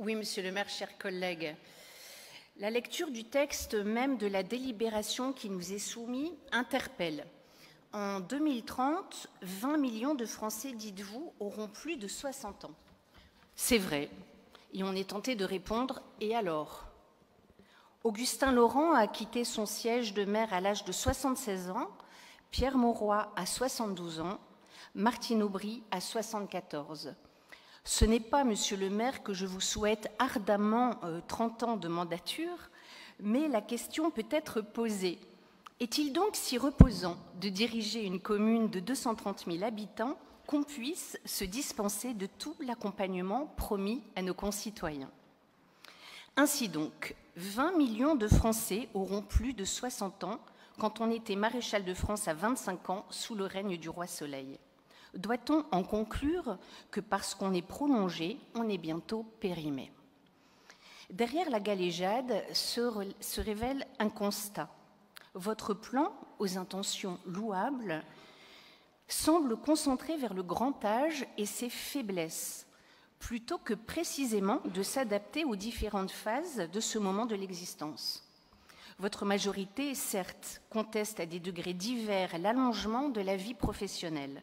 Oui, Monsieur le maire, chers collègues. La lecture du texte même de la délibération qui nous est soumis interpelle. En 2030, 20 millions de Français, dites-vous, auront plus de 60 ans. C'est vrai, et on est tenté de répondre « et alors ?» Augustin Laurent a quitté son siège de maire à l'âge de 76 ans, Pierre Mauroy à 72 ans, Martine Aubry à 74. Ce n'est pas, monsieur le maire, que je vous souhaite ardemment 30 ans de mandature, mais la question peut être posée. Est-il donc si reposant de diriger une commune de 230 000 habitants qu'on puisse se dispenser de tout l'accompagnement promis à nos concitoyens? Ainsi donc, 20 millions de Français auront plus de 60 ans quand on était maréchal de France à 25 ans sous le règne du roi Soleil. Doit-on en conclure que parce qu'on est prolongé, on est bientôt périmé? Derrière la galéjade se révèle un constat. Votre plan, aux intentions louables, semble concentré vers le grand âge et ses faiblesses, plutôt que précisément de s'adapter aux différentes phases de ce moment de l'existence. Votre majorité, certes, conteste à des degrés divers l'allongement de la vie professionnelle,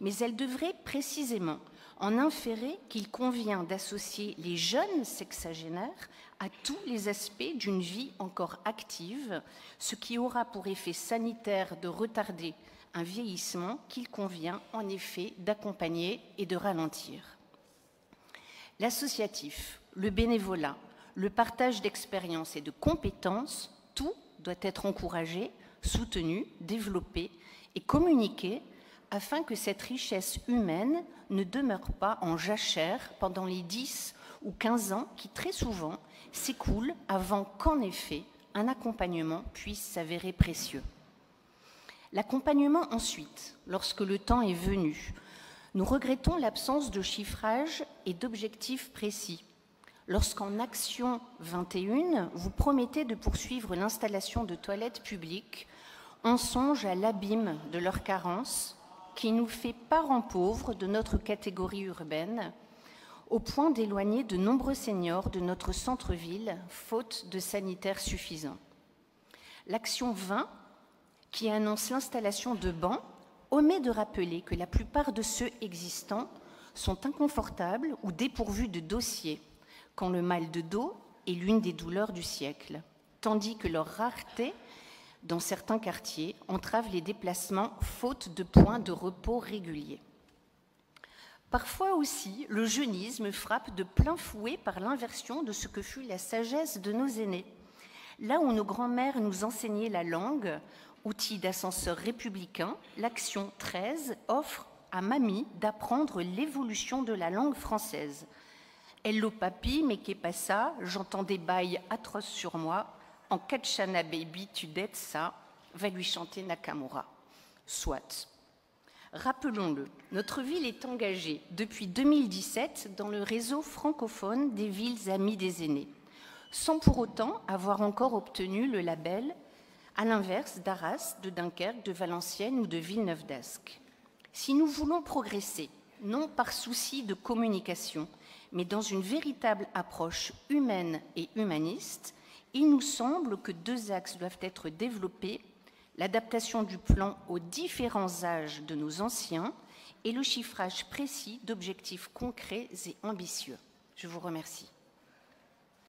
mais elle devrait précisément en inférer qu'il convient d'associer les jeunes sexagénaires à tous les aspects d'une vie encore active, ce qui aura pour effet sanitaire de retarder un vieillissement qu'il convient en effet d'accompagner et de ralentir. L'associatif, le bénévolat, le partage d'expériences et de compétences, tout doit être encouragé, soutenu, développé et communiqué afin que cette richesse humaine ne demeure pas en jachère pendant les 10 ou 15 ans qui, très souvent, s'écoulent avant qu'en effet un accompagnement puisse s'avérer précieux. L'accompagnement ensuite, lorsque le temps est venu. Nous regrettons l'absence de chiffrage et d'objectifs précis. Lorsqu'en Action 21, vous promettez de poursuivre l'installation de toilettes publiques, on songe à l'abîme de leur carence qui nous fait parents pauvres de notre catégorie urbaine, au point d'éloigner de nombreux seniors de notre centre-ville, faute de sanitaires suffisants. L'Action 20, qui annonce l'installation de bancs, omet de rappeler que la plupart de ceux existants sont inconfortables ou dépourvus de dossiers, quand le mal de dos est l'une des douleurs du siècle, tandis que leur rareté dans certains quartiers entrave les déplacements faute de points de repos réguliers. Parfois aussi, le jeunisme frappe de plein fouet par l'inversion de ce que fut la sagesse de nos aînés. Là où nos grands-mères nous enseignaient la langue, outil d'ascenseur républicain, l'Action 13 offre à mamie d'apprendre l'évolution de la langue française. Hello papi, mais qu'est pas ça? J'entends des bails atroces sur moi. En Katchana baby, tu dettes ça, va lui chanter Nakamura. Soit. Rappelons-le, notre ville est engagée depuis 2017 dans le réseau francophone des villes amies des aînés, sans pour autant avoir encore obtenu le label, à l'inverse d'Arras, de Dunkerque, de Valenciennes ou de Villeneuve-d'Ascq. Si nous voulons progresser, non par souci de communication, mais dans une véritable approche humaine et humaniste, il nous semble que 2 axes doivent être développés, l'adaptation du plan aux différents âges de nos anciens et le chiffrage précis d'objectifs concrets et ambitieux. Je vous remercie.